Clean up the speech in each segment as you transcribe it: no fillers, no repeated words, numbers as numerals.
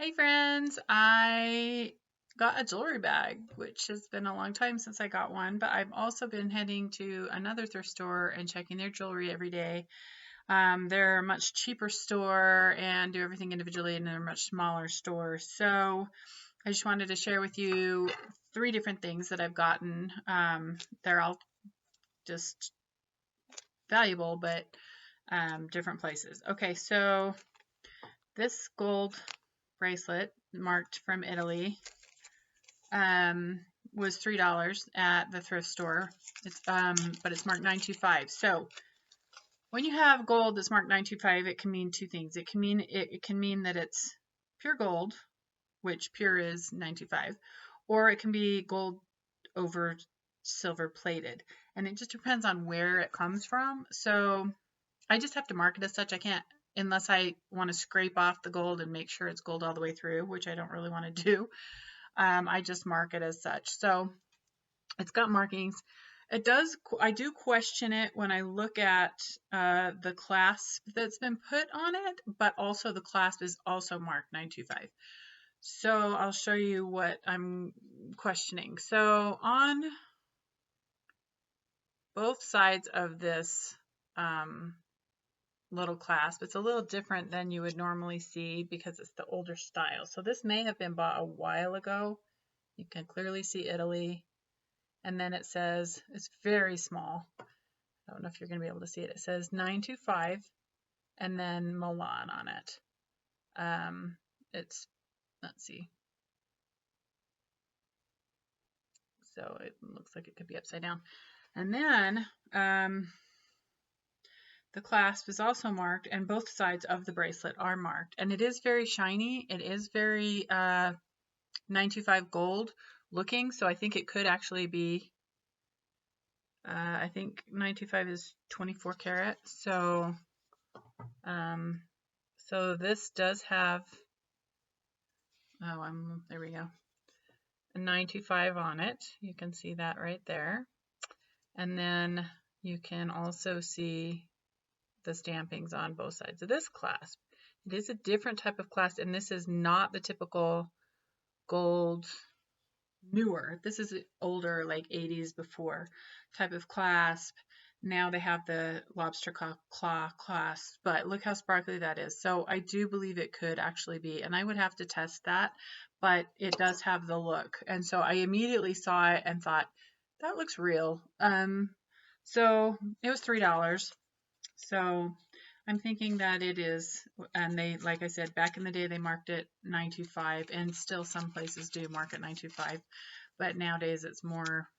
Hey friends, I got a jewelry bag, which has been a long time since I got one, but I've also been heading to another thrift store and checking their jewelry every day. They're a much cheaper store and do everything individually, and they're a much smaller store. So I just wanted to share with you three different things that I've gotten. They're all just valuable, but different places. Okay, so this gold bracelet marked from Italy was $3 at the thrift store. But it's marked 925. So when you have gold that's marked 925, it can mean two things. It can mean that it's pure gold, which pure is 925, or it can be gold over silver plated, and it just depends on where it comes from. So I just have to mark it as such. I can't, unless I want to scrape off the gold and make sure it's gold all the way through, which I don't really want to do. I just mark it as such. So it's got markings. It does, I do question it when I look at the clasp that's been put on it, but also the clasp is also marked 925. So I'll show you what I'm questioning. So on both sides of this little clasp, it's a little different than you would normally see because it's the older style. So this may have been bought a while ago. You can clearly see Italy. And then it says, it's very small. I don't know if you're going to be able to see it. It says 925 and then Milan on it. Let's see. So it looks like it could be upside down. And then the clasp is also marked, and both sides of the bracelet are marked. And it is very shiny. It is very 925 gold looking. So I think it could actually be, I think 925 is 24 karat. So this does have, there we go, a 925 on it. You can see that right there. And then you can also see the stampings on both sides of this clasp. It is a different type of clasp, and this is not the typical gold newer. This is older, like 80s before type of clasp. Now they have the lobster claw clasp, but look how sparkly that is. So I do believe it could actually be, and I would have to test that, but it does have the look. And so I immediately saw it and thought, that looks real. So it was $3. So I'm thinking that it is, and they, like I said, back in the day, they marked it 925, and still some places do mark it 925, but nowadays it's more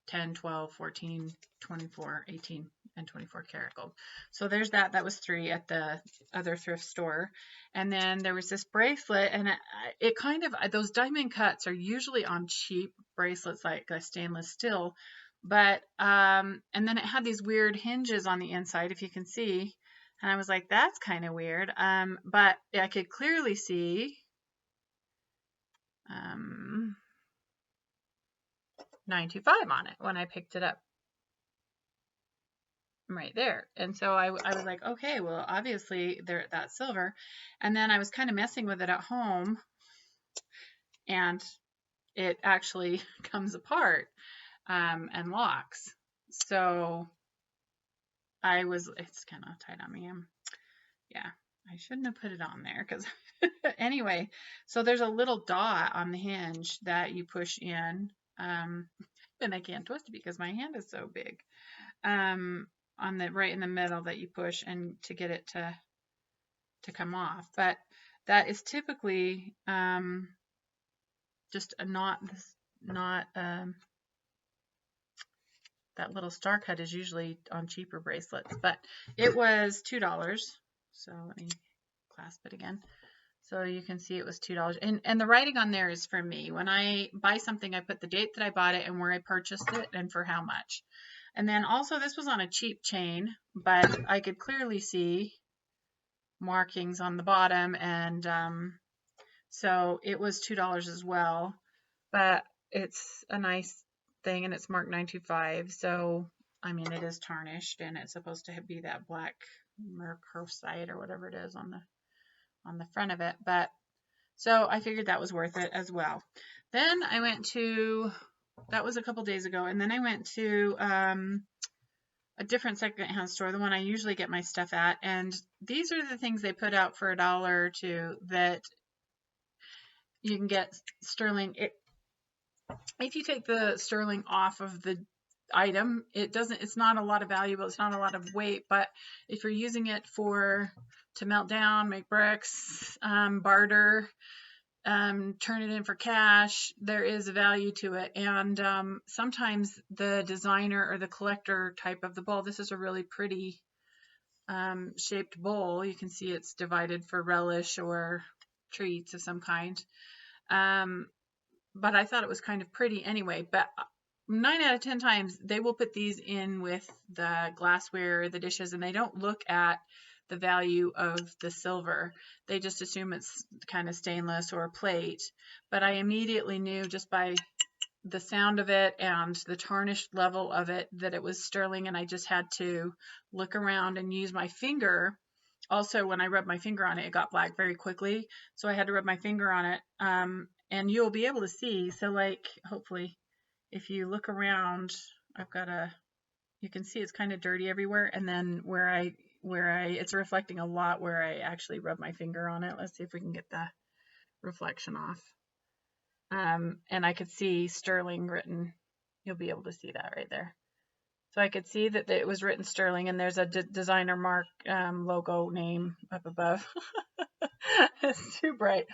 10, 12, 14, 24, 18, and 24 karat gold. So there's that. That was $3 at the other thrift store. And then there was this bracelet, and it kind of, those diamond cuts are usually on cheap bracelets like a stainless steel, but, and then it had these weird hinges on the inside, if you can see. And I was like, that's kind of weird. But I could clearly see 925 on it when I picked it up right there. And so I was like, okay, well, obviously that's silver. And then I was kind of messing with it at home, and it actually comes apart and locks. So it's kind of tight on me. Yeah, I shouldn't have put it on there because anyway, so there's a little dot on the hinge that you push in, and I can't twist it because my hand is so big, on the right in the middle that you push and to get it to come off. But that is typically just not that little star cut is usually on cheaper bracelets, but it was $2. So let me clasp it again. So you can see it was $2. And the writing on there is for me. When I buy something, I put the date that I bought it and where I purchased it and for how much. And then also this was on a cheap chain, but I could clearly see markings on the bottom, and so it was $2 as well. But it's a nice thing, and it's marked 925. So I mean, it is tarnished, and it's supposed to be that black mercursite or whatever it is on the front of it. But So I figured that was worth it as well. Then I went to, that was a couple days ago, and then I went to a different secondhand store, the one I usually get my stuff at, and these are the things they put out for $1 or $2 that you can get sterling. If you take the sterling off of the item, it's not a lot of value, it's not a lot of weight, but if you're using it to melt down, make bricks, barter, turn it in for cash, there is a value to it. And sometimes the designer or the collector type of the bowl, this is a really pretty shaped bowl. You can see it's divided for relish or treats of some kind. But I thought it was kind of pretty anyway. But 9 out of 10 times they will put these in with the glassware, the dishes, and they don't look at the value of the silver. They just assume it's kind of stainless or plate. But I immediately knew just by the sound of it and the tarnished level of it that it was sterling, and I just had to look around and use my finger. Also, when I rubbed my finger on it, it got black very quickly, so I had to rub my finger on it. And you'll be able to see, so like, hopefully, if you look around, you can see it's kind of dirty everywhere, and then it's reflecting a lot where I actually rub my finger on it. Let's see if we can get the reflection off. And I could see sterling written. You'll be able to see that right there. So I could see that it was written sterling, and there's a designer mark logo name up above. It's too bright.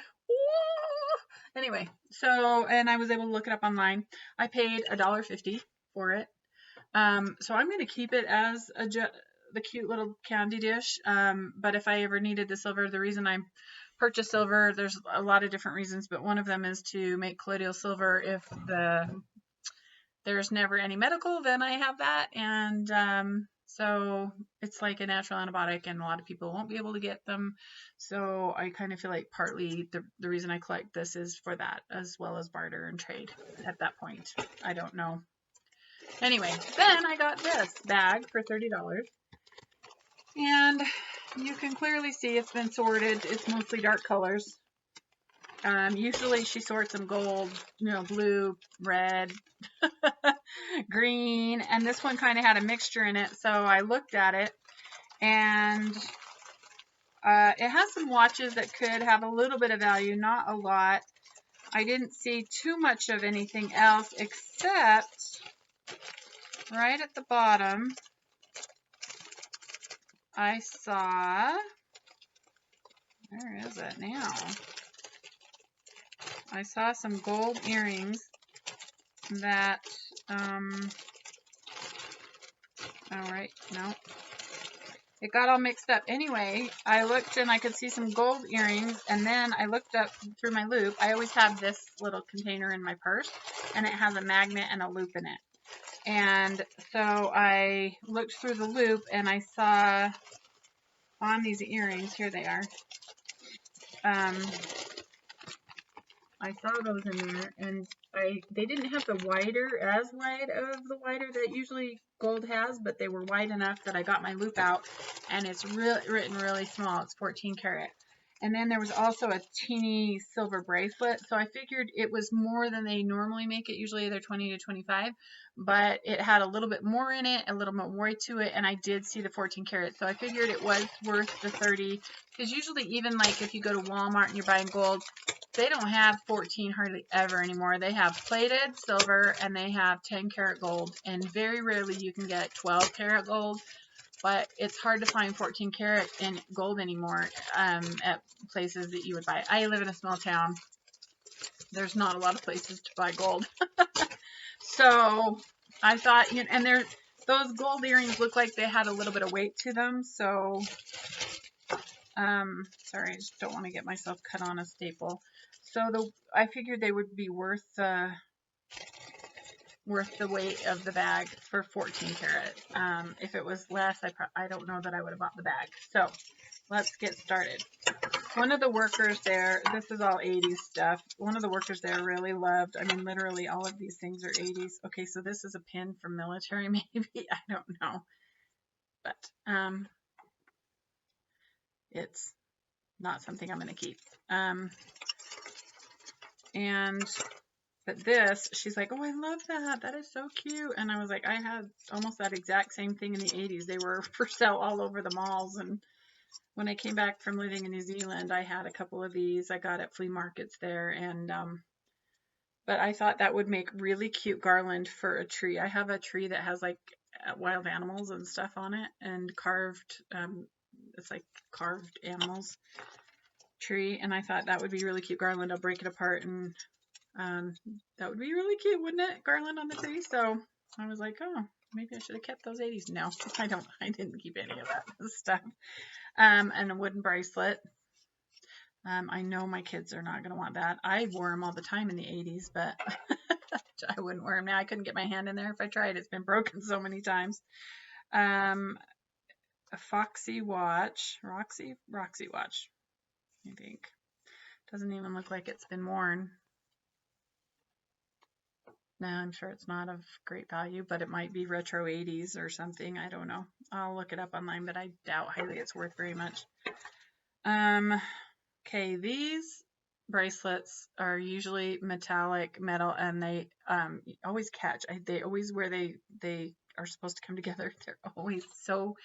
Anyway, and I was able to look it up online. I paid $1.50 for it. So I'm going to keep it as the cute little candy dish. But if I ever needed the silver, the reason I purchased silver, there's a lot of different reasons, but one of them is to make colloidal silver. If there's never any medical, then I have that. And so it's like a natural antibiotic, and a lot of people won't be able to get them. So I kind of feel like partly the reason I collect this is for that, as well as barter and trade at that point. I don't know. Anyway, then I got this bag for $30. And you can clearly see it's been sorted. It's mostly dark colors. Usually she sorts them gold, blue, red, green, and this one kind of had a mixture in it. So I looked at it, and it has some watches that could have a little bit of value, not a lot. I didn't see too much of anything else except right at the bottom, I saw, where is it now? I saw some gold earrings that, alright, no. It got all mixed up. Anyway, I looked and I could see some gold earrings, and then I looked up through my loop. I always have this little container in my purse, and it has a magnet and a loop in it. And so I looked through the loop, and I saw on these earrings, here they are, I saw those in there, and they didn't have the as wide of the wider that usually gold has, but they were wide enough that I got my loop out, and it's written really small. It's 14 karat. And then there was also a teeny silver bracelet, so I figured it was more than they normally make it. Usually they're 20 to 25, but it had a little bit more in it, a little bit more to it, and I did see the 14 karat, so I figured it was worth the 30, because usually even like if you go to Walmart and you're buying gold, they don't have 14 hardly ever anymore. They have plated silver, and they have 10 karat gold, and very rarely you can get 12 karat gold. But it's hard to find 14 karat in gold anymore at places that you would buy. I live in a small town. There's not a lot of places to buy gold. So I thought, and those gold earrings look like they had a little bit of weight to them. So, sorry, I just don't want to get myself cut on a staple. So I figured they would be worth the weight of the bag for 14 karat. If it was less, I don't know that I would have bought the bag. So let's get started. One of the workers there, this is all 80s stuff. One of the workers there really loved, I mean, literally all of these things are 80s. Okay, so this is a pin from military, maybe. I don't know. But it's not something I'm going to keep. But this, she's like, oh, I love that. That is so cute. And I was like, I had almost that exact same thing in the 80s. They were for sale all over the malls. And when I came back from living in New Zealand, I had a couple of these I got at flea markets there. And, but I thought that would make really cute garland for a tree. I have a tree that has like wild animals and stuff on it and carved, it's like carved animals tree. And I thought that would be really cute garland. I'll break it apart and that would be really cute, wouldn't it? Garland on the tree. So I was like, oh, maybe I should have kept those 80s. No, I didn't keep any of that stuff. And a wooden bracelet. I know my kids are not going to want that. I wore them all the time in the 80s, but I wouldn't wear them now. I couldn't get my hand in there if I tried. It's been broken so many times. A Roxy watch, I think. Doesn't even look like it's been worn. No, I'm sure it's not of great value, but it might be retro 80s or something. I don't know. I'll look it up online, but I doubt highly it's worth very much. Okay, these bracelets are usually metallic metal, and they always catch. They always, where they are supposed to come together, they're always so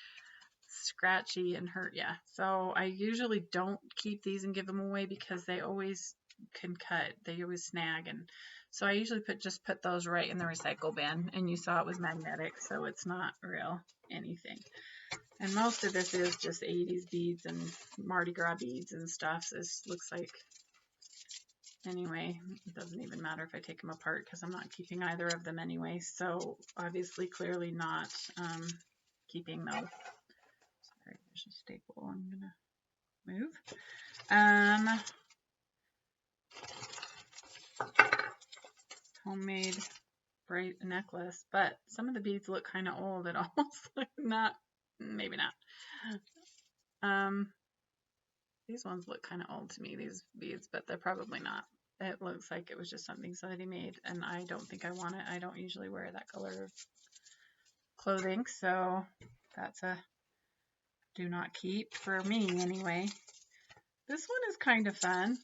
scratchy and hurt. Yeah, so I usually don't keep these and give them away because they always can cut. They always snag, and so I usually just put those right in the recycle bin. And you saw it was magnetic, so it's not real anything. And most of this is just 80s beads and Mardi Gras beads and stuff. So this looks like, anyway, it doesn't even matter if I take them apart because I'm not keeping either of them anyway. So obviously, clearly not keeping those. Sorry, there's a staple I'm gonna move. Homemade bright necklace, but some of the beads look kind of old. It almost like not, maybe not. These ones look kind of old to me, these beads, but they're probably not. It looks like it was just something somebody made, and I don't think I want it. I don't usually wear that color of clothing, so that's a do not keep for me anyway. This one is kind of fun.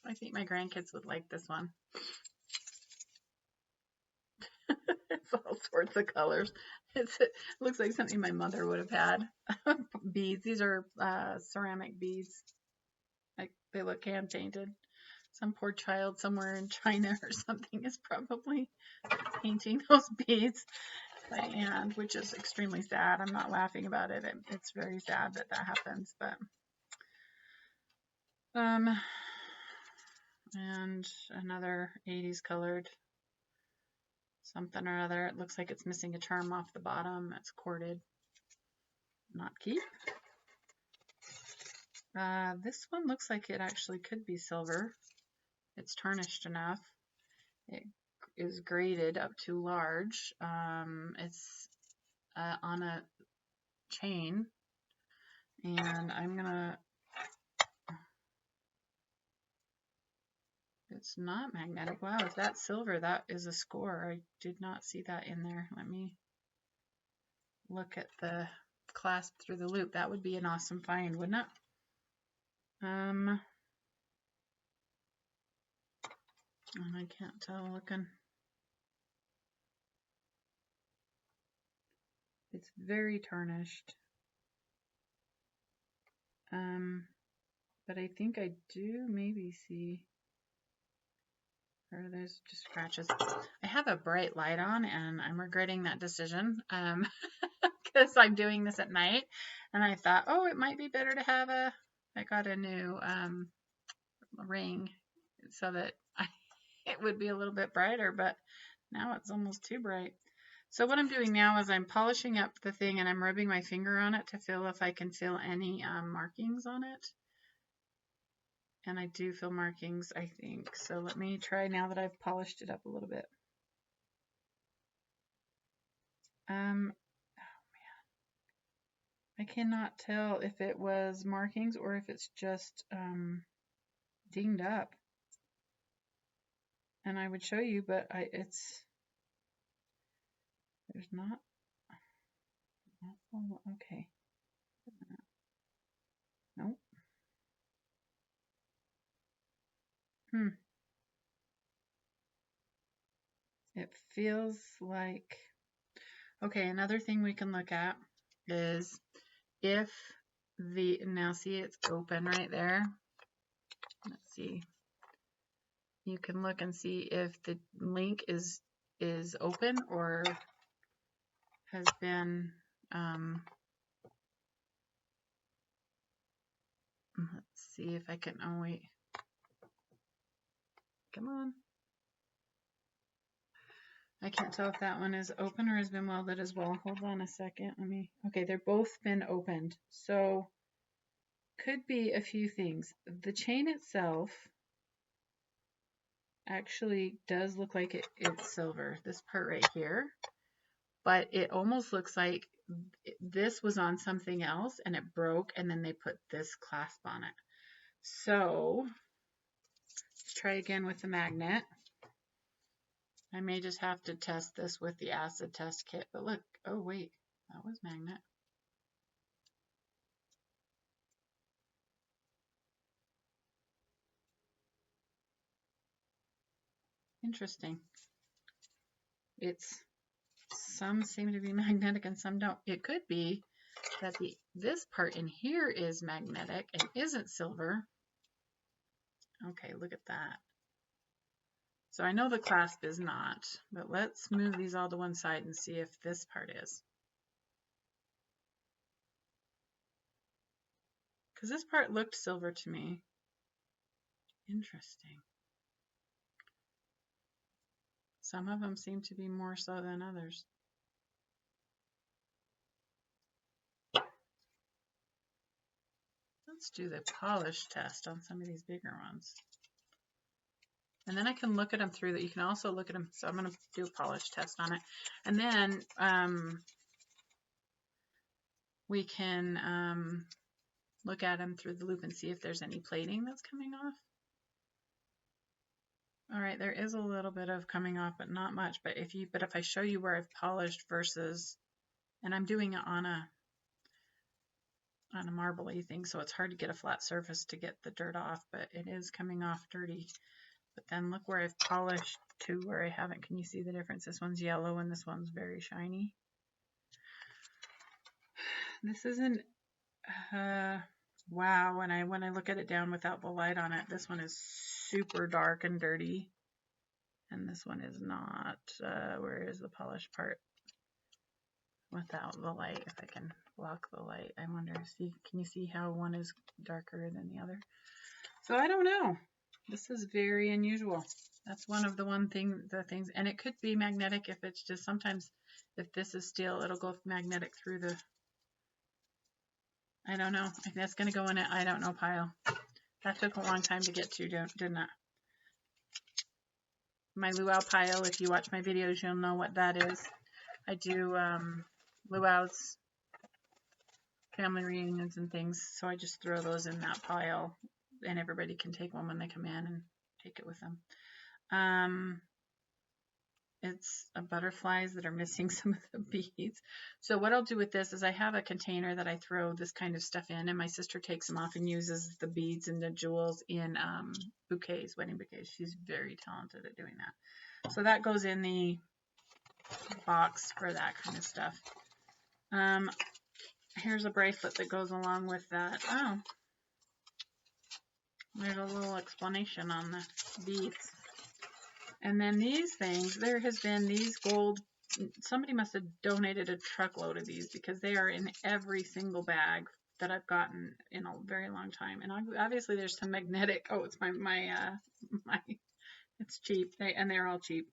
I think my grandkids would like this one. It's all sorts of colors. It looks like something my mother would have had. Beads. These are ceramic beads. Like they look hand painted. Some poor child somewhere in China or something is probably painting those beads by hand, which is extremely sad. I'm not laughing about it. It's very sad that that happens, but and another 80s colored something or other. It looks like it's missing a charm off the bottom. It's corded. Not keep. This one looks like it actually could be silver. It's tarnished enough. It is graded up to large. It's on a chain, and I'm gonna, it's not magnetic. Wow, if that's silver, that is a score. I did not see that in there. Let me look at the clasp through the loop. That would be an awesome find, wouldn't it? And I can't tell looking. It's very tarnished. But I think I do maybe see, or there's just scratches. I have a bright light on and I'm regretting that decision because I'm doing this at night, and I thought, oh, it might be better to have I got a new ring so that it would be a little bit brighter, but now it's almost too bright. So what I'm doing now is I'm polishing up the thing and I'm rubbing my finger on it to feel if I can feel any markings on it. And I do feel markings, I think. So let me try now that I've polished it up a little bit. Oh man. I cannot tell if it was markings or if it's just dinged up. And I would show you, but there's not, okay. Nope. It feels like, okay, another thing we can look at is if now see it's open right there. Let's see. You can look and see if the link is open or has been, let's see if I can, oh wait, come on. I can't tell if that one is open or has been welded as well. Hold on a second. Okay, they're both been opened. So could be a few things. The chain itself actually does look like it's silver, this part right here, but it almost looks like this was on something else and it broke and then they put this clasp on it. So let's try again with the magnet. I may just have to test this with the acid test kit, but look, oh wait, that was magnet. Interesting. Some seem to be magnetic and some don't. It could be that this part in here is magnetic and isn't silver. Okay, look at that. So I know the clasp is not, but let's move these all to one side and see if this part is. Because this part looked silver to me. Interesting. Some of them seem to be more so than others. Let's do the polish test on some of these bigger ones. And then I can look at them through that. You can also look at them. So I'm going to do a polish test on it. And then we can look at them through the loop and see if there's any plating that's coming off. All right, there is a little bit of coming off, but not much. But if I show you where I've polished versus, and I'm doing it on a marbly thing, so it's hard to get a flat surface to get the dirt off, but it is coming off dirty. But then look where I've polished to where I haven't. Can you see the difference? This one's yellow and this one's very shiny. This isn't, wow, when I look at it down without the light on it, this one is super dark and dirty. And this one is not. Where is the polished part? Without the light, if I can block the light. I wonder, can you see how one is darker than the other? So I don't know. This is very unusual. That's one of the things, and it could be magnetic if it's just sometimes if this is steel, it'll go magnetic through the, I don't know. That's going to go in it, I don't know pile. That took a long time to get to, didn't it? My luau pile, if you watch my videos, you'll know what that is. I do luau's, family reunions and things, so I just throw those in that pile, and everybody can take one when they come in and take it with them. It's butterflies that are missing some of the beads. So what I'll do with this is I have a container that I throw this kind of stuff in, and my sister takes them off and uses the beads and the jewels in bouquets, wedding bouquets. She's very talented at doing that. So that goes in the box for that kind of stuff. Here's a bracelet that goes along with that. Oh, there's a little explanation on the beads. And then these things, there has been these gold, somebody must have donated a truckload of these because they are in every single bag that I've gotten in a very long time. And obviously there's some magnetic, oh, it's it's cheap, and they're all cheap.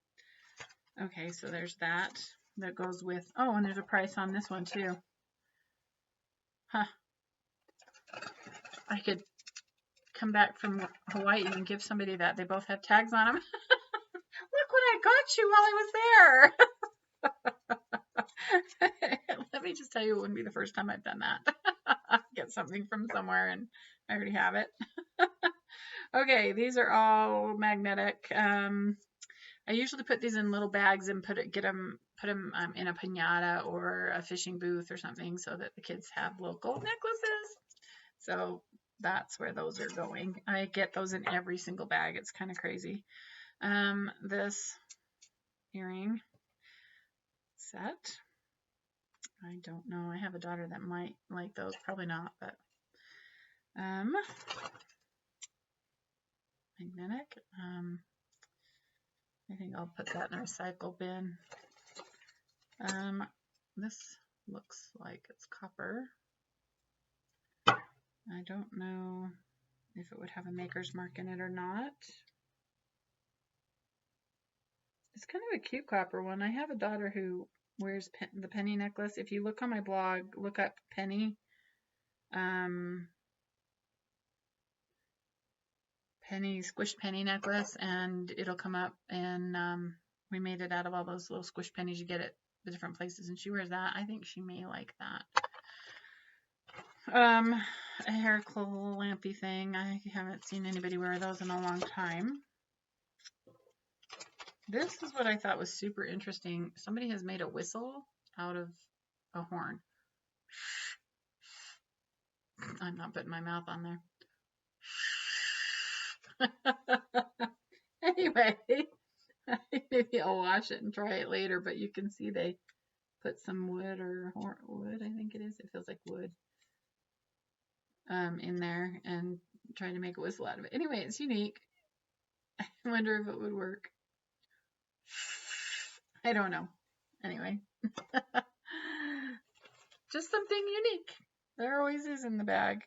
Okay, so there's that goes with, oh, and there's a price on this one too. Huh. I could come back from Hawaii and give somebody that. They both have tags on them. Look what I got you while I was there. Let me just tell you, it wouldn't be the first time I've done that. Get something from somewhere and I already have it. Okay, these are all magnetic. I usually put these in little bags and put them in a piñata or a fishing booth or something so that the kids have little gold necklaces. So that's where those are going. I get those in every single bag. It's kind of crazy. This earring set. I don't know. I have a daughter that might like those. Probably not, but magnetic. I think I'll put that in a recycle bin. This looks like it's copper. I don't know if it would have a maker's mark in it or not. It's kind of a cute copper one. I have a daughter who wears the penny necklace. If you look on my blog, look up penny. Penny squished penny necklace, and it'll come up. And we made it out of all those little squished pennies you get at the different places, and she wears that. I think she may like that. A hair lampy thing. I haven't seen anybody wear those in a long time. This is what I thought was super interesting. Somebody has made a whistle out of a horn. I'm not putting my mouth on there. Anyway, maybe I'll wash it and try it later, but you can see they put some wood or wood, I think it is. It feels like wood in there and trying to make a whistle out of it. Anyway, it's unique. I wonder if it would work. I don't know. Anyway, just something unique. There always is in the bag.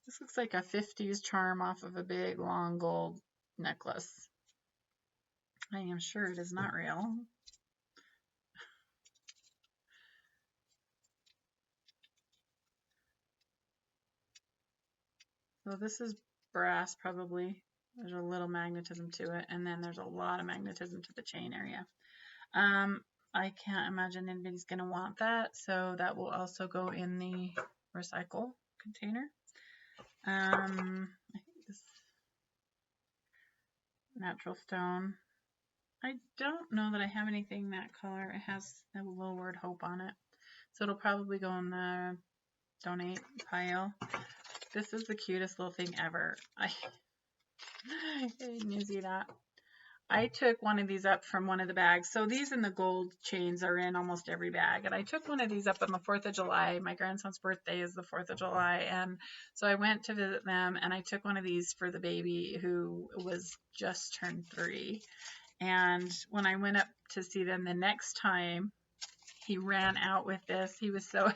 This looks like a 50s charm off of a big long gold necklace. I am sure it is not real. So this is brass probably. There's a little magnetism to it, and then there's a lot of magnetism to the chain area. I can't imagine anybody's going to want that, so that will also go in the recycle container. I think this natural stone. I don't know that I have anything that color. It has a little word hope on it, so it'll probably go in the donate pile. This is the cutest little thing ever. I didn't see that. I took one of these up from one of the bags. So these and the gold chains are in almost every bag. And I took one of these up on the 4th of July. My grandson's birthday is the 4th of July. And so I went to visit them, and I took one of these for the baby who was just turned 3. And when I went up to see them the next time, he ran out with this. He was so...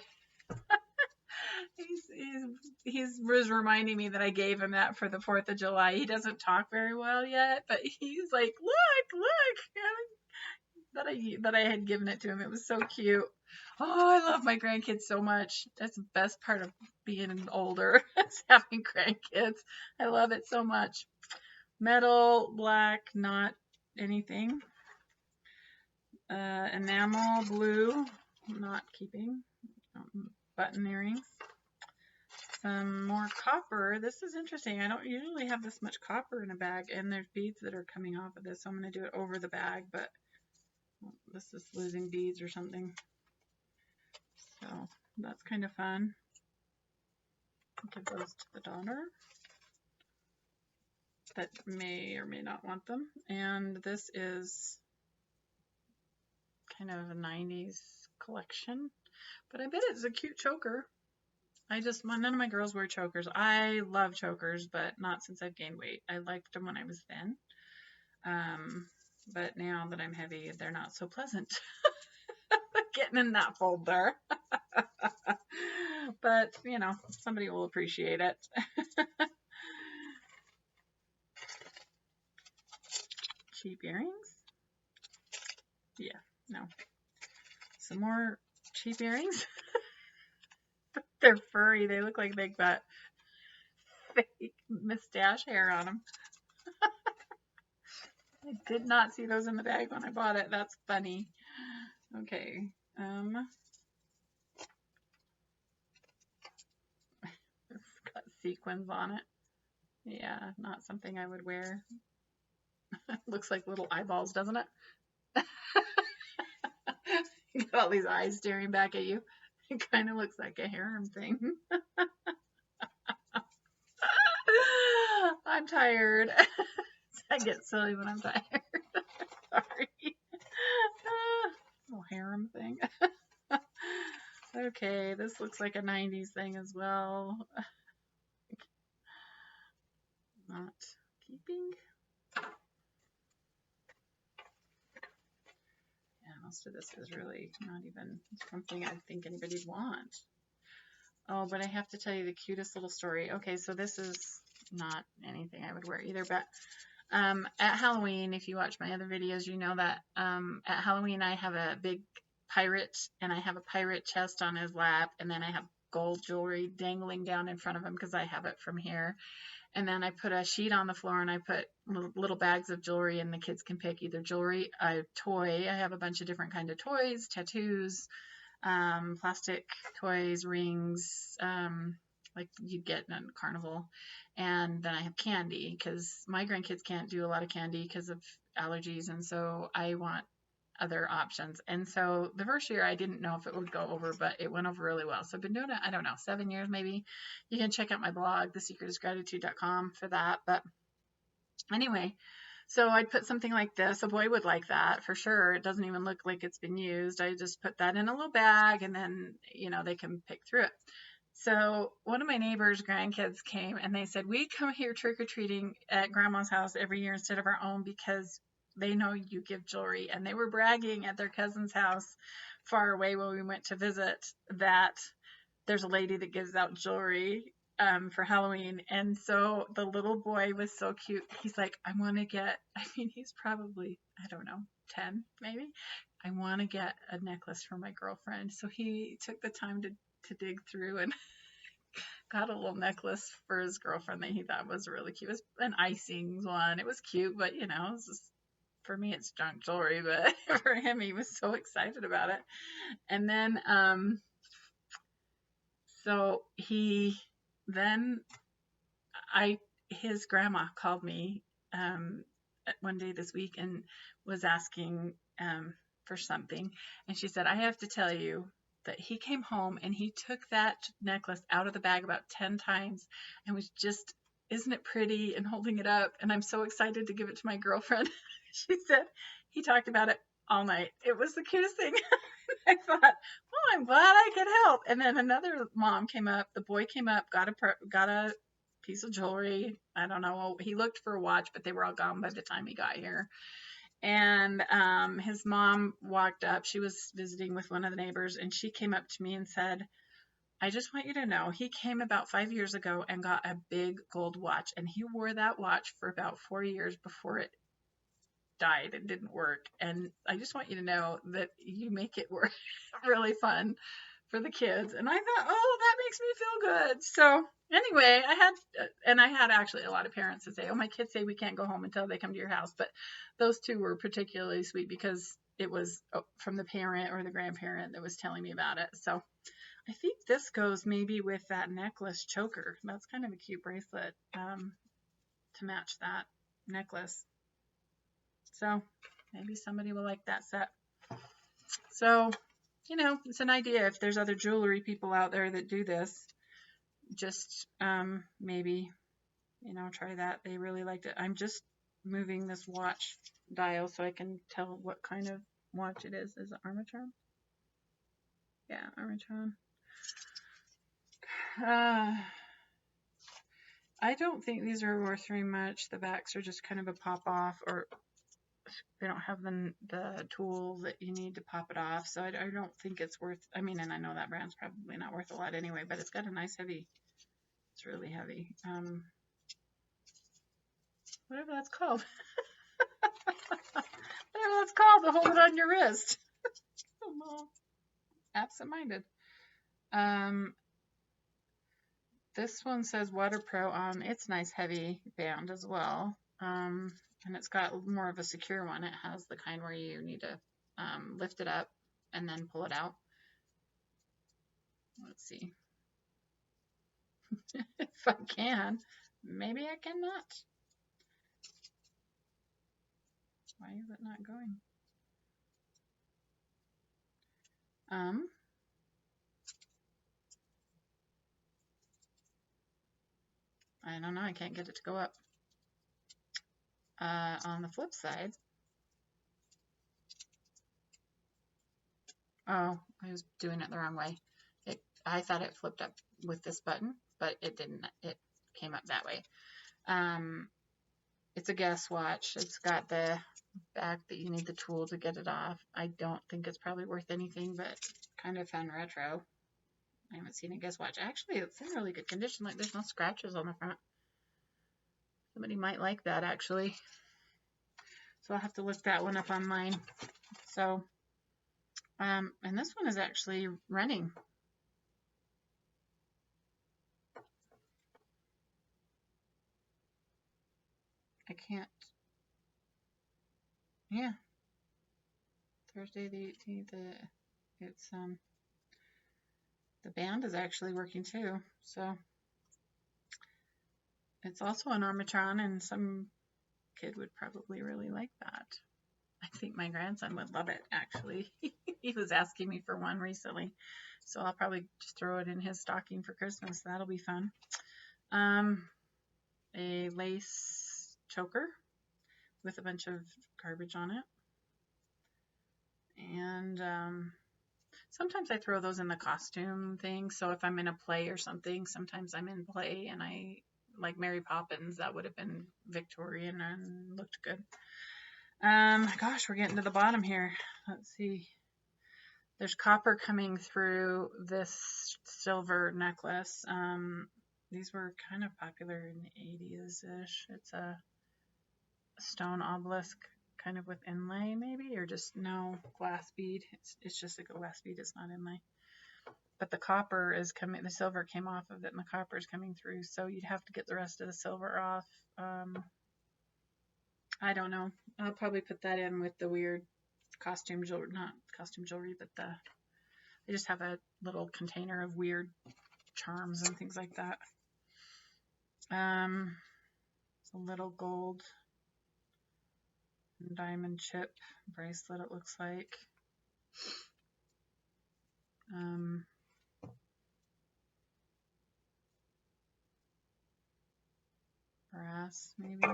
He was reminding me that I gave him that for the 4th of July. He doesn't talk very well yet, but he's like, look, that I had given it to him. It was so cute. Oh, I love my grandkids so much. That's the best part of being older, is having grandkids. I love it so much. Metal, black, not anything. Enamel, blue, not keeping. Button earrings. Some more copper. This is interesting. I don't usually have this much copper in a bag, and there's beads that are coming off of this, so I'm going to do it over the bag, but this is losing beads or something. So that's kind of fun. I'll give those to the daughter that may or may not want them. And this is kind of a 90s collection, but I bet it's a cute choker. None of my girls wear chokers. I love chokers, but not since I've gained weight. I liked them when I was thin. But now that I'm heavy, they're not so pleasant. Getting in that fold there. But, you know, somebody will appreciate it. Cheap earrings? Yeah, no. Some more cheap earrings. They're furry. They look like they've got fake mustache hair on them. I did not see those in the bag when I bought it. That's funny. Okay. It's got sequins on it. Yeah, not something I would wear. Looks like little eyeballs, doesn't it? You got all these eyes staring back at you. It kind of looks like a harem thing. I'm tired. I get silly when I'm tired. harem thing. Okay, this looks like a 90s thing as well. Not keeping. Yeah, most of this is really not even something I think anybody'd want. Oh, but I have to tell you the cutest little story. Okay, so this is not anything I would wear either, but at Halloween, if you watch my other videos, you know that at Halloween I have a big pirate, and I have a pirate chest on his lap, and then I have gold jewelry dangling down in front of him because I have it from here. And then I put a sheet on the floor, and I put little bags of jewelry, and the kids can pick either jewelry, a toy. I have a bunch of different kind of toys, tattoos, plastic toys, rings, like you'd get in a carnival. And then I have candy because my grandkids can't do a lot of candy because of allergies, and so I want other options. And so the first year I didn't know if it would go over, but it went over really well. So I've been doing it, I don't know, 7 years maybe. You can check out my blog, thesecretisgratitude.com, for that. But anyway, so I'd put something like this. A boy would like that for sure. It doesn't even look like it's been used. I just put that in a little bag, and then, you know, they can pick through it. So one of my neighbors' grandkids came, and they said, we come here trick-or-treating at Grandma's house every year instead of our own because they know you give jewelry. And they were bragging at their cousin's house far away when we went to visit that there's a lady that gives out jewelry for Halloween. And so the little boy was so cute. He's like, I want to get, I mean, he's probably, I don't know, 10 maybe. I want to get a necklace for my girlfriend. So he took the time to dig through and got a little necklace for his girlfriend that he thought was really cute. It was an icing one. It was cute, but you know, it's just, for me it's junk jewelry, but for him he was so excited about it. And then so he then his grandma called me one day this week and was asking for something, and she said, I have to tell you that he came home and he took that necklace out of the bag about 10 times and was just, isn't it pretty, and holding it up, and I'm so excited to give it to my girlfriend. She said he talked about it all night. It was the cutest thing. I thought, well, I'm glad I could help. And then another mom came up, the boy came up, got a piece of jewelry. I don't know, he looked for a watch, but they were all gone by the time he got here. And his mom walked up. She was visiting with one of the neighbors, and she came up to me and said, I just want you to know, he came about 5 years ago and got a big gold watch, and he wore that watch for about 4 years before it died and didn't work. And I just want you to know that you make it work really fun for the kids. And I thought, oh, that makes me feel good. So anyway, I had actually a lot of parents that say, oh, my kids say we can't go home until they come to your house. But those two were particularly sweet because it was from the parent or the grandparent that was telling me about it. So I think this goes maybe with that necklace choker. That's kind of a cute bracelet to match that necklace. So maybe somebody will like that set. So, you know, it's an idea. If there's other jewelry people out there that do this, just maybe, you know, try that. They really liked it. I'm just moving this watch dial so I can tell what kind of watch it is. Is it Armatron? Yeah, Armatron. I don't think these are worth very much. The backs are just kind of a pop off, or they don't have the tool that you need to pop it off. So I don't think it's worth, I mean, and I know that brand's probably not worth a lot anyway, but it's got a nice heavy, it's really heavy. Whatever that's called. Whatever that's called to hold it on your wrist. Absent-minded. This one says Water Pro on. It's nice heavy band as well. And it's got more of a secure one. It has the kind where you need to lift it up and then pull it out. Let's see. If I can. Maybe I cannot. Why is it not going? I don't know. I can't get it to go up. On the flip side, Oh, I was doing it the wrong way. I thought it flipped up with this button, but it didn't. It came up that way. It's a guess watch. It's got the back that you need the tool to get it off. I don't think it's probably worth anything, but kind of fun retro. I haven't seen a guess watch. Actually, it's in really good condition. Like, there's no scratches on the front. Somebody might like that, actually. So I'll have to look that one up online. So, and this one is actually running. I can't. Yeah. Thursday the 18th. It's the band is actually working too. So it's also an Armatron, and some kid would probably really like that. I think my grandson would love it, actually. He was asking me for one recently, so I'll probably just throw it in his stocking for Christmas. That'll be fun. A lace choker with a bunch of garbage on it. And sometimes I throw those in the costume thing. So if I'm in a play or something, sometimes I'm in play and I like Mary Poppins. That would have been Victorian and looked good. Gosh, we're getting to the bottom here. Let's see. There's copper coming through this silver necklace. These were kind of popular in the 80s-ish. It's a stone obelisk kind of with inlay maybe, or just no glass bead. It's just like a glass bead. It's not inlay. But the copper is coming, the silver came off of it and the copper is coming through. So you'd have to get the rest of the silver off. I don't know. I'll probably put that in with the weird costume jewelry, not costume jewelry, but I just have a little container of weird charms and things like that. It's a little gold diamond chip bracelet, it looks like. Brass, maybe.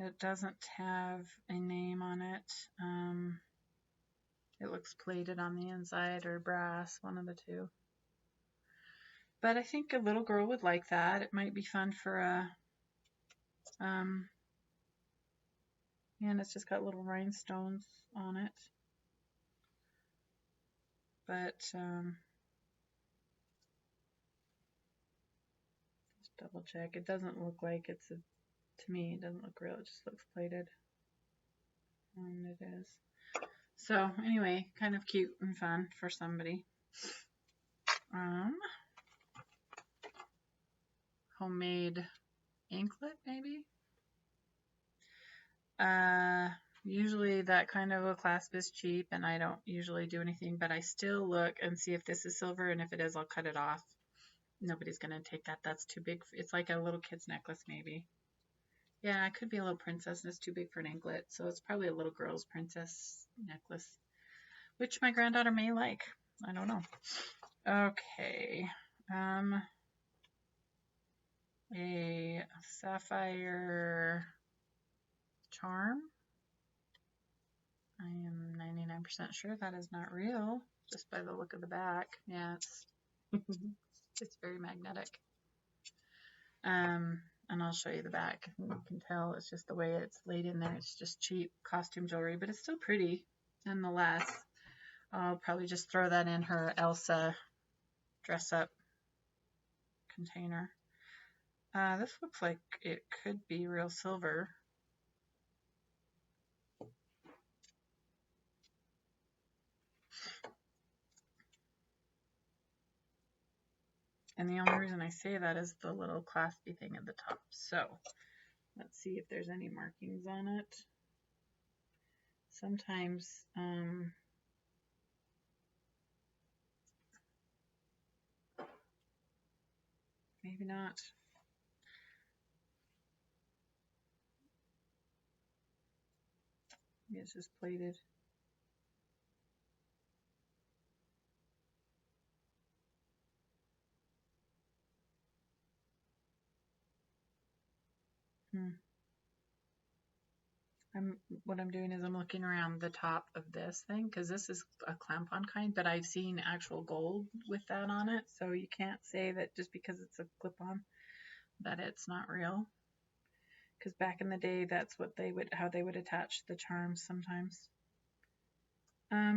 It doesn't have a name on it. It looks plated on the inside, or brass, one of the two. But I think a little girl would like that. It might be fun for a, and it's just got little rhinestones on it. But, just double check. It doesn't look like it's to me, it doesn't look real. It just looks plated. And it is. So, anyway, kind of cute and fun for somebody. Homemade anklet, maybe? Usually that kind of a clasp is cheap, and I don't usually do anything, but I still look and see if this is silver, and if it is, I'll cut it off. Nobody's going to take that. That's too big. It's like a little kid's necklace, maybe. Yeah, it could be a little princess, and it's too big for an anklet, so it's probably a little girl's princess necklace, which my granddaughter may like. I don't know. Okay. A Sapphire Charm. I am 99% sure that is not real, just by the look of the back. Yeah, it's very magnetic. And I'll show you the back. You can tell it's just the way it's laid in there. It's just cheap costume jewelry, but it's still pretty nonetheless. I'll probably just throw that in her Elsa dress-up container. This looks like it could be real silver. And the only reason I say that is the little claspy thing at the top. So let's see if there's any markings on it. Sometimes maybe not. Maybe it's just plated. what I'm doing is I'm looking around the top of this thing, because this is a clamp-on kind, but I've seen actual gold with that on it, so you can't say that just because it's a clip-on that it's not real. Because back in the day, that's what how they would attach the charms sometimes. I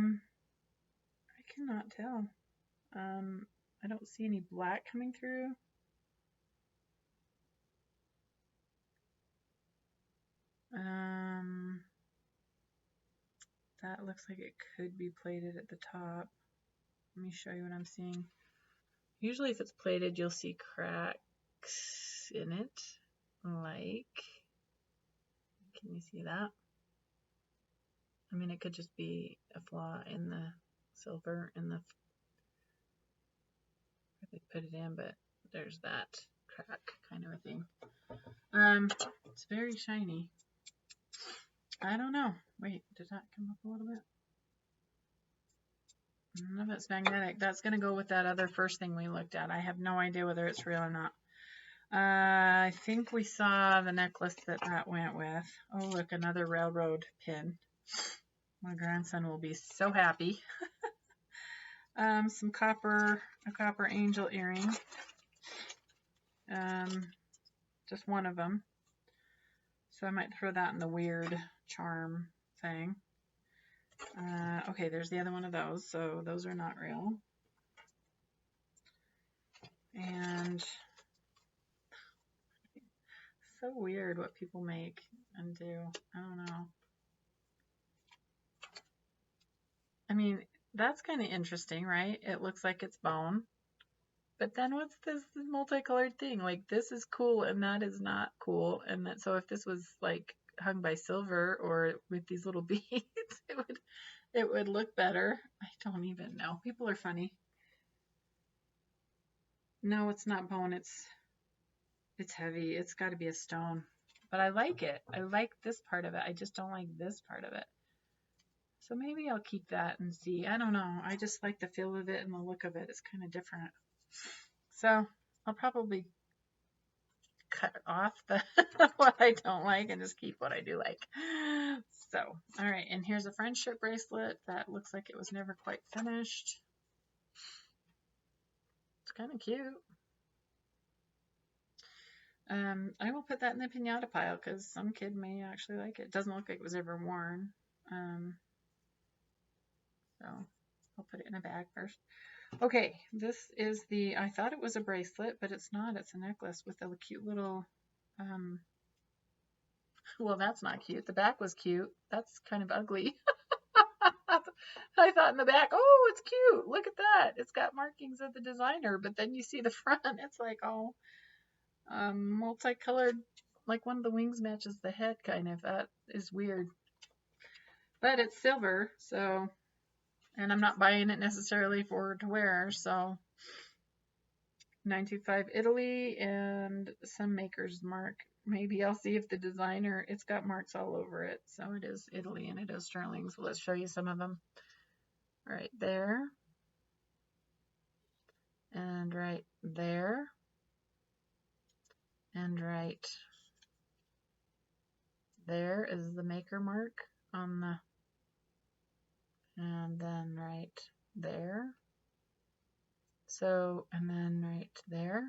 cannot tell. I don't see any black coming through. That looks like it could be plated at the top. Let me show you what I'm seeing. Usually if it's plated, you'll see cracks in it. Like, can you see that? I mean, it could just be a flaw in the silver in the they put it in, but there's that crack kind of a thing. It's very shiny. I don't know. Wait, did that come up a little bit? I don't know if it's magnetic. That's going to go with that other first thing we looked at. I have no idea whether it's real or not. I think we saw the necklace that went with. Oh, look, another railroad pin. My grandson will be so happy. Some copper, a copper angel earring. Just one of them. So I might throw that in the weird charm thing. Okay, there's the other one of those. So those are not real. And so weird what people make and do. I don't know. I mean, that's kind of interesting, right? It looks like it's bone. But then what's this multicolored thing? Like, this is cool and that is not cool. And that, so if this was like hung by silver or with these little beads, it would look better. I don't even know. People are funny. No, it's not bone. It's heavy. It's got to be a stone. But I like it. I like this part of it. I just don't like this part of it. So maybe I'll keep that and see. I don't know. I just like the feel of it and the look of it. It's kind of different. So I'll probably cut off the what I don't like and just keep what I do like. So, all right. And here's a friendship bracelet that looks like it was never quite finished. It's kind of cute. I will put that in the piñata pile because some kid may actually like it. It doesn't look like it was ever worn. So I'll put it in a bag first. Okay, this is the, I thought it was a bracelet, but it's not. It's a necklace with a cute little, well, that's not cute. The back was cute. That's kind of ugly. I thought in the back, oh, it's cute. Look at that. It's got markings of the designer, but then you see the front. It's like all multicolored, like one of the wings matches the head kind of. That is weird. But it's silver, so, and I'm not buying it necessarily for to wear, so 925 Italy and some maker's mark. Maybe I'll see if the designer, it's got marks all over it. So it is Italy and it is sterling. So let's show you some of them. Right there. And right there. And right there is the maker mark on the, and then right there. So, and then right there.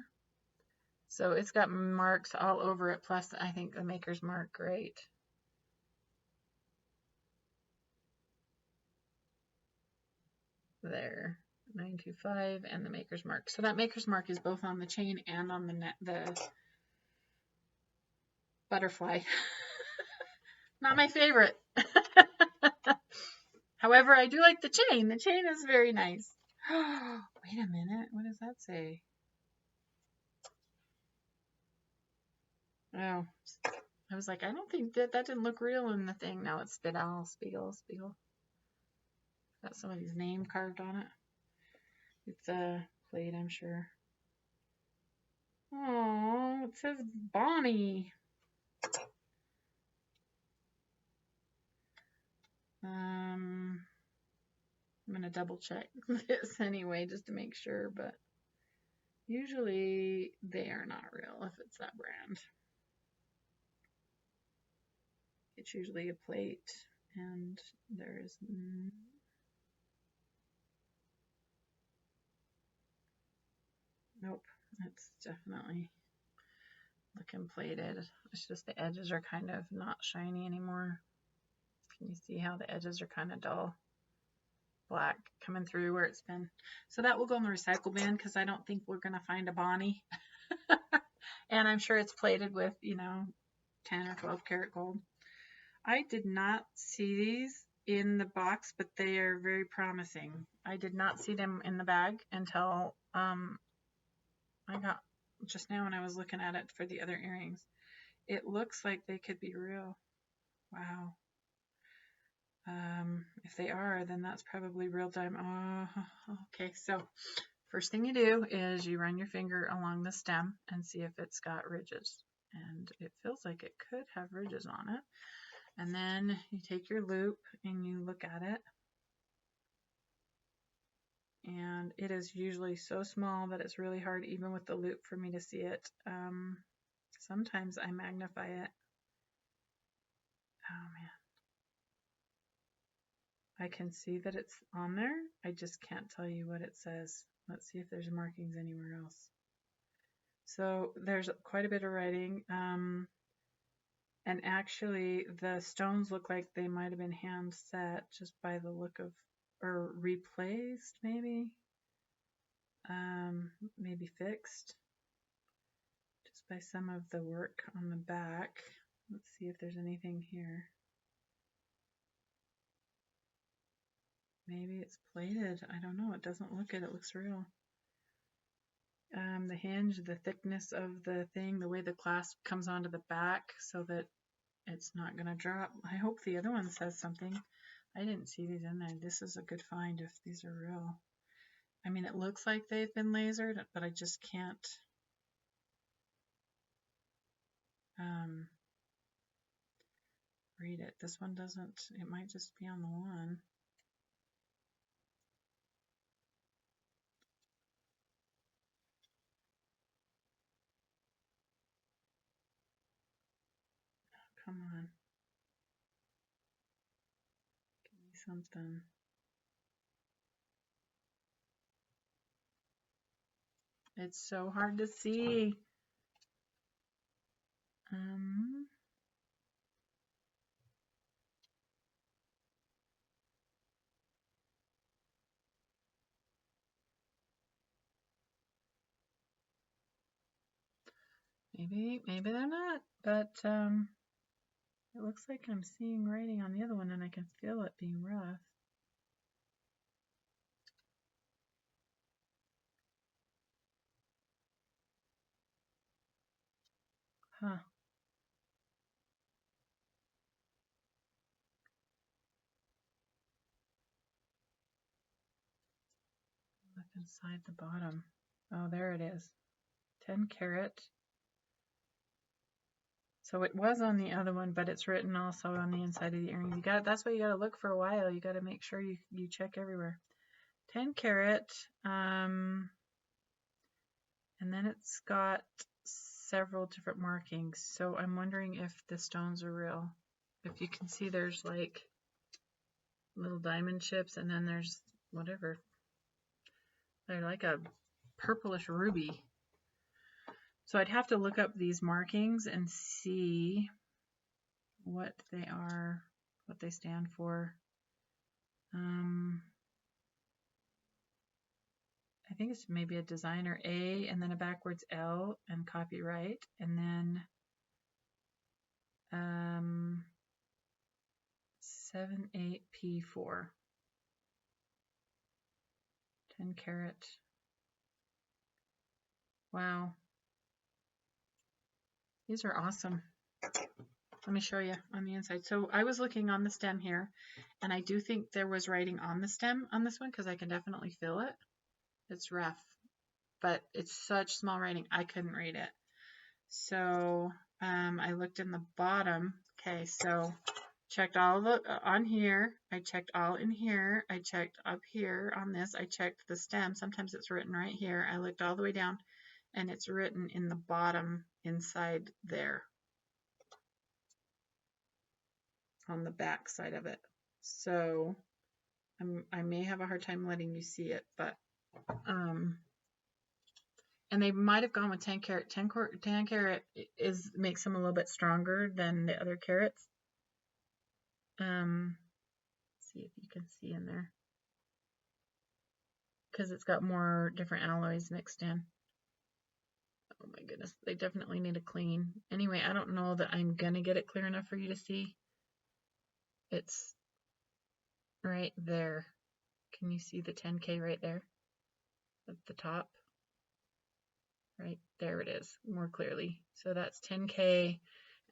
So it's got marks all over it, plus I think the maker's mark, great. There, 925 and the maker's mark. So that maker's mark is both on the chain and on the butterfly. Not my favorite. However, I do like the chain. The chain is very nice. Wait a minute, what does that say? Oh, I was like, I don't think that didn't look real in the thing. Now it's Spiegel. Got somebody's name carved on it. It's a plate, I'm sure. Oh, it says Bonnie. I'm gonna double check this anyway, just to make sure, but usually they are not real if it's that brand. It's usually a plate, and there's nope, it's definitely looking plated. It's just the edges are kind of not shiny anymore. Can you see how the edges are kind of dull black coming through where it's been? So that will go in the recycle bin because I don't think we're going to find a Bonnie. And I'm sure it's plated with, you know, 10 or 12 karat gold. I did not see these in the box, but they are very promising. I did not see them in the bag until I got just now when I was looking at it for the other earrings. It looks like they could be real. Wow. If they are, then that's probably real diamond. Oh, okay, so first thing you do is you run your finger along the stem and see if it's got ridges. And it feels like it could have ridges on it. And then you take your loop and you look at it. And it is usually so small that it's really hard, even with the loop, for me to see it. Sometimes I magnify it. Oh man. I can see that it's on there. I just can't tell you what it says. Let's see if there's markings anywhere else. So there's quite a bit of writing. And actually the stones look like they might have been hand set just by the look of, or replaced maybe. Maybe fixed just by some of the work on the back. Let's see if there's anything here. Maybe it's plated. I don't know. It doesn't look it. It looks real. The hinge, the thickness of the thing, the way the clasp comes onto the back so that it's not going to drop. I hope the other one says something. I didn't see these in there. This is a good find if these are real. I mean, it looks like they've been lasered, but I just can't read it. This one doesn't. It might just be on the one. Come on. Give me something. It's so hard to see. Maybe they're not, but it looks like I'm seeing writing on the other one and I can feel it being rough. Huh. Look inside the bottom. Oh, there it is. 10 karat. So it was on the other one, but it's written also on the inside of the earring. You got, that's why you got to look for a while. You got to make sure you check everywhere. 10 karat. And then it's got several different markings. So I'm wondering if the stones are real. If you can see, there's like little diamond chips, and then there's whatever. They're like a purplish ruby. So I'd have to look up these markings and see what they are, what they stand for. I think it's maybe a designer A and then a backwards L and copyright, and then 78P4. 10 karat. Wow. These are awesome. Let me show you on the inside. So I was looking on the stem here, and I do think there was writing on the stem on this one because I can definitely feel it. It's rough, but it's such small writing, I couldn't read it. So I looked in the bottom. Okay, so checked all the on here. I checked all in here. I checked up here on this. I checked the stem. Sometimes it's written right here. I looked all the way down, and it's written in the bottom inside there. on the back side of it. So I may have a hard time letting you see it, but and they might have gone with 10 karat. 10 karat makes them a little bit stronger than the other carats. See if you can see in there, because it's got more different alloys mixed in. Oh my goodness, they definitely need a clean. Anyway, I don't know that I'm gonna get it clear enough for you to see. It's right there. Can you see the 10K right there at the top? Right there it is, more clearly. So that's 10K,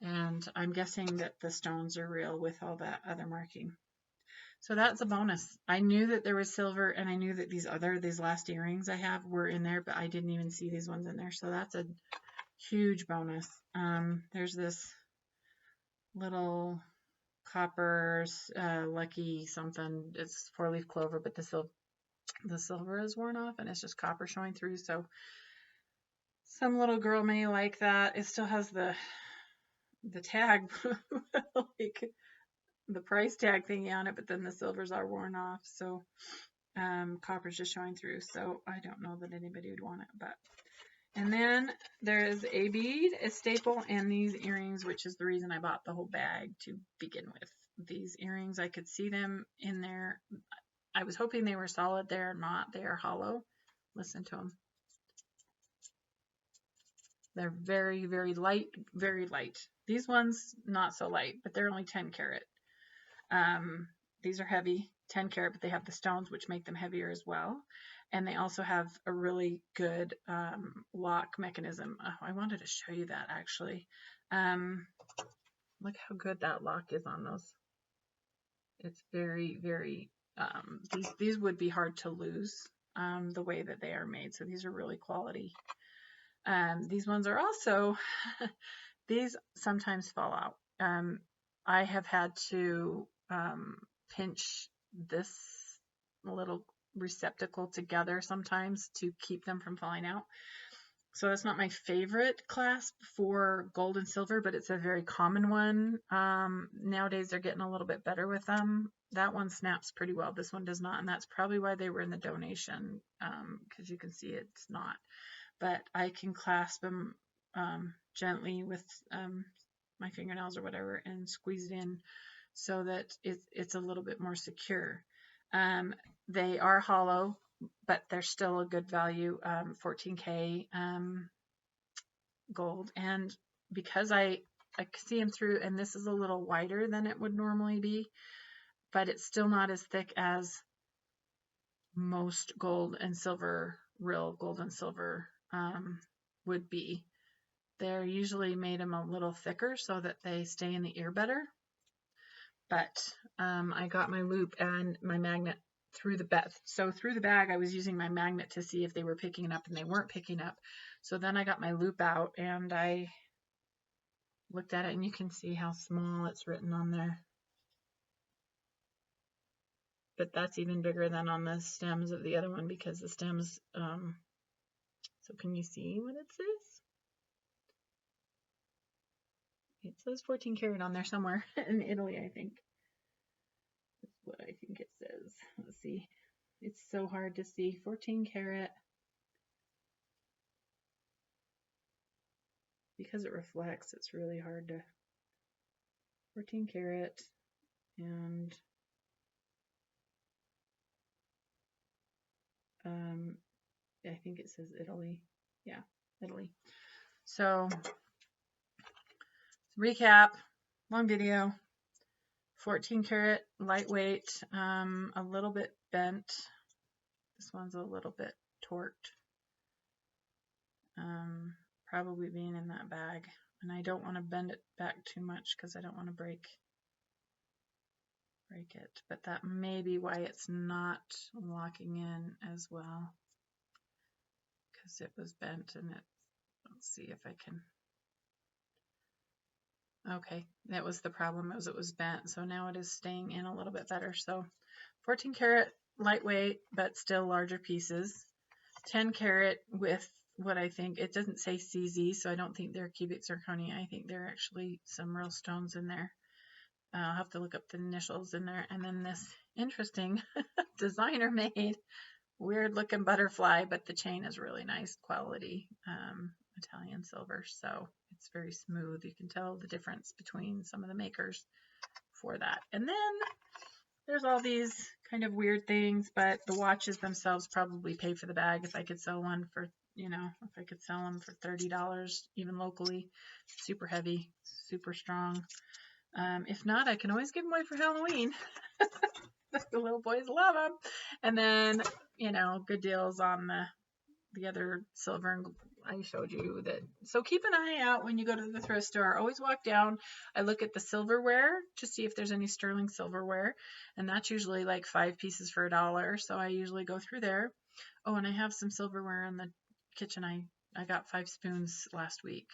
and I'm guessing that the stones are real with all that other marking. So that's a bonus. I knew that there was silver, and I knew that these last earrings I have were in there, but I didn't even see these ones in there. So that's a huge bonus. There's this little copper lucky something. It's 4-leaf clover, but the silver is worn off, and it's just copper showing through. So some little girl may like that. It still has the tag, like the price tag thingy on it, but then the silvers are worn off. So copper's just showing through. So I don't know that anybody would want it, but. And then there is a bead, a staple, and these earrings, which is the reason I bought the whole bag to begin with. These earrings, I could see them in there. I was hoping they were solid. They're not. They are hollow. Listen to them. They're very, very light, very light. These ones, not so light, but they're only 10 karat. These are heavy, 10 karat, but they have the stones, which make them heavier as well. And they also have a really good lock mechanism. Oh, I wanted to show you that, actually. Look how good that lock is on those. It's very, very, these would be hard to lose the way that they are made. So these are really quality. These ones are also, these sometimes fall out. I have had to pinch this little receptacle together sometimes to keep them from falling out. So it's not my favorite clasp for gold and silver, but it's a very common one. Nowadays they're getting a little bit better with them. That one snaps pretty well. This one does not, and that's probably why they were in the donation, because you can see it's not. But I can clasp them gently with my fingernails or whatever and squeeze it in so that it's a little bit more secure. They are hollow, but they're still a good value, 14K gold. And because I see them through, and this is a little wider than it would normally be, but it's still not as thick as most gold and silver, real gold and silver would be. They're usually made them a little thicker so that they stay in the ear better. But I got my loop and my magnet through the bag. So through the bag, I was using my magnet to see if they were picking it up, and they weren't picking up. So then I got my loop out and I looked at it, and you can see how small it's written on there. But that's even bigger than on the stems of the other one, because the stems, so can you see what it says? It says 14 karat on there somewhere in Italy, I think. That's what I think it says. Let's see. It's so hard to see. 14 karat. Because it reflects, it's really hard to. 14 karat, and I think it says Italy. Yeah, Italy. So recap, long video. 14 karat, lightweight, a little bit bent. This one's a little bit torqued. Probably being in that bag. And I don't want to bend it back too much because I don't want to break it. But that may be why it's not locking in as well, because it was bent, and let's see if I can. Okay, that was the problem, it was bent, so now it is staying in a little bit better. So 14 karat, lightweight, but still larger pieces. 10 karat with what I think, it doesn't say CZ, so I don't think they're cubic zirconia. I think they're actually some real stones in there. I'll have to look up the initials in there. And then this interesting designer made weird looking butterfly, but the chain is really nice quality Italian silver, so it's very smooth. You can tell the difference between some of the makers for that. And then there's all these kind of weird things, but the watches themselves probably pay for the bag. If I could sell one for, you know, if I could sell them for $30, even locally, super heavy, super strong. If not, I can always give them away for Halloween. The little boys love them. And then, you know, good deals on the other silver and I showed you that. So keep an eye out when you go to the thrift store. Always walk down. I look at the silverware to see if there's any sterling silverware, and that's usually like 5 pieces for $1. So I usually go through there. Oh, and I have some silverware in the kitchen. I got 5 spoons last week.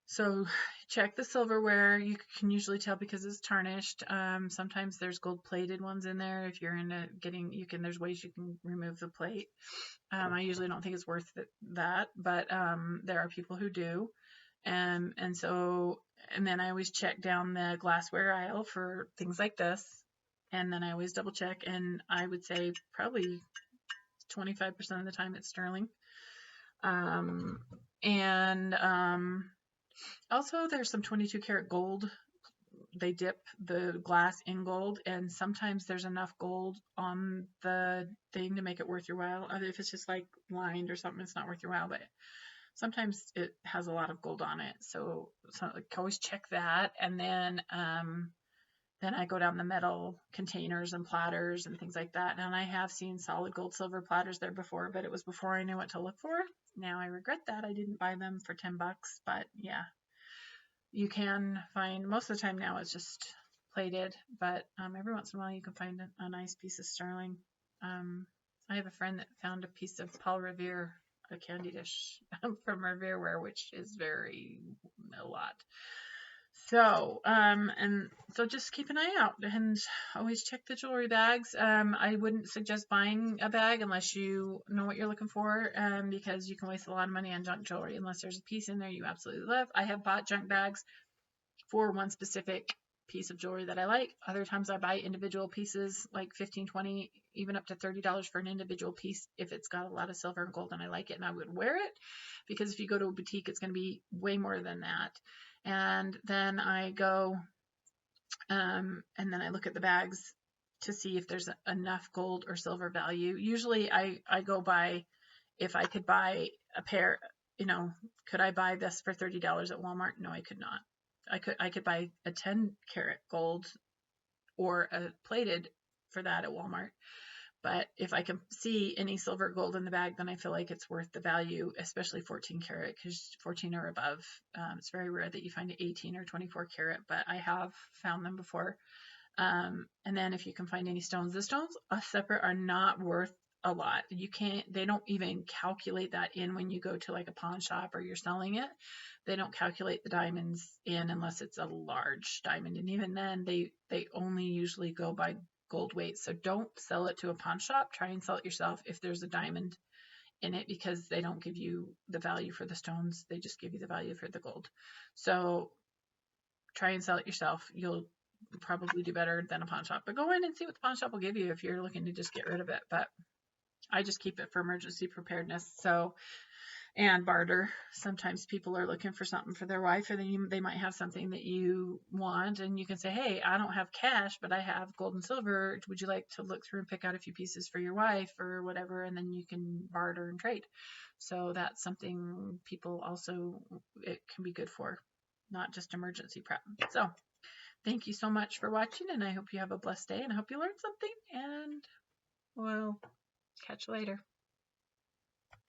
So check the silverware. You can usually tell because it's tarnished. Sometimes there's gold-plated ones in there. If you're into getting, there's ways you can remove the plate. I usually don't think it's worth that, but there are people who do. And then I always check down the glassware aisle for things like this. And then I always double check, and I would say probably 25% of the time it's sterling. Also, there's some 22 karat gold. They dip the glass in gold, and sometimes there's enough gold on the thing to make it worth your while. If it's just like lined or something, it's not worth your while, but sometimes it has a lot of gold on it. So always check that. And then I go down the metal containers and platters and things like that. And I have seen solid gold silver platters there before, but it was before I knew what to look for. Now I regret that I didn't buy them for $10, but yeah. You can find, most of the time now it's just plated, but every once in a while you can find a nice piece of sterling. I have a friend that found a piece of Paul Revere, a candy dish from Revereware, which is a lot. So, so just keep an eye out and always check the jewelry bags. I wouldn't suggest buying a bag unless you know what you're looking for, because you can waste a lot of money on junk jewelry unless there's a piece in there you absolutely love. I have bought junk bags for one specific piece of jewelry that I like. Other times I buy individual pieces, like $15, $20, even up to $30 for an individual piece if it's got a lot of silver and gold and I like it and I would wear it, because if you go to a boutique, it's going to be way more than that. And then I go and then I look at the bags to see if there's enough gold or silver value. Usually I go by, if I could buy a pair, could I buy this for $30 at Walmart? No, I could not. I could buy a 10 karat gold or a plated for that at Walmart. But if I can see any silver or gold in the bag, then I feel like it's worth the value, especially 14 karat, because 14 or above, it's very rare that you find an 18 or 24 karat, but I have found them before. And then if you can find any stones, the stones separate are not worth a lot. They don't even calculate that in when you go to like a pawn shop or you're selling it. They don't calculate the diamonds in unless it's a large diamond. And even then they only usually go by gold weight. So don't sell it to a pawn shop. Try and sell it yourself if there's a diamond in it, because they don't give you the value for the stones. They just give you the value for the gold. So try and sell it yourself. You'll probably do better than a pawn shop, but go in and see what the pawn shop will give you if you're looking to just get rid of it. But I just keep it for emergency preparedness. And barter. Sometimes people are looking for something for their wife, and they might have something that you want, and you can say, hey, I don't have cash, but I have gold and silver. Would you like to look through and pick out a few pieces for your wife or whatever? And then you can barter and trade. So that's something people also, it can be good for, not just emergency prep. So thank you so much for watching, and I hope you have a blessed day, and I hope you learned something, and we'll catch you later.